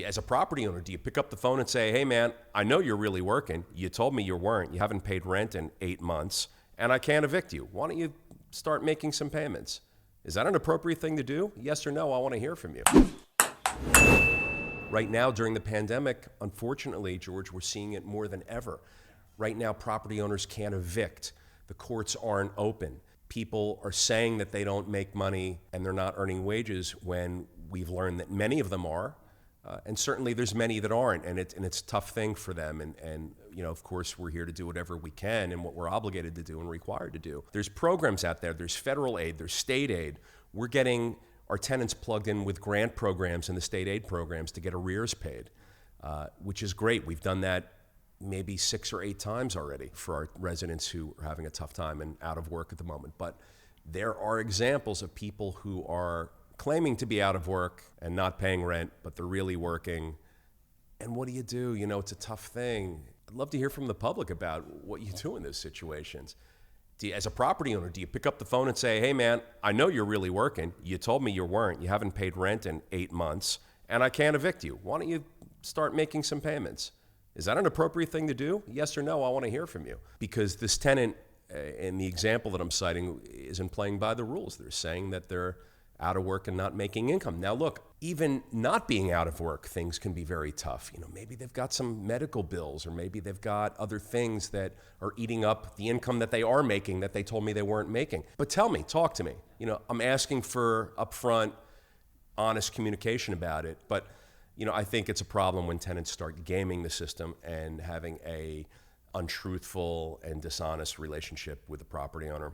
As a property owner, do you pick up the phone and say, hey man, I know you're really working. You told me you weren't. You haven't paid rent in 8 months and I can't evict you. Why don't you start making some payments? Is that an appropriate thing to do? Yes or no? I want to hear from you. Right now, during the pandemic, unfortunately, George, we're seeing it more than ever. Right now, property owners can't evict. The courts aren't open. People are saying that they don't make money and they're not earning wages when we've learned that many of them are. And certainly there's many that aren't, and it's a tough thing for them. And you know, of course, we're here to do whatever we can and what we're obligated to do and required to do. There's programs out there. There's federal aid. There's state aid. We're getting our tenants plugged in with grant programs and the state aid programs to get arrears paid, which is great. We've done that maybe 6 or 8 times already for our residents who are having a tough time and out of work at the moment. But there are examples of people who are claiming to be out of work and not paying rent, but they're really working. And what do? You know, it's a tough thing. I'd love to hear from the public about what you do in those situations. As a property owner, do you pick up the phone and say, hey man, I know you're really working. You told me you weren't. You haven't paid rent in 8 months and I can't evict you. Why don't you start making some payments? Is that an appropriate thing to do? Yes or no? I want to hear from you. Because this tenant, in the example that I'm citing, isn't playing by the rules. They're saying that they're out of work and not making income. Now look, even not being out of work, things can be very tough. You know, maybe they've got some medical bills, or maybe they've got other things that are eating up the income that they are making that they told me they weren't making. But tell me, talk to me. You know, I'm asking for upfront, honest communication about it. But, you know, I think it's a problem when tenants start gaming the system and having a untruthful and dishonest relationship with the property owner.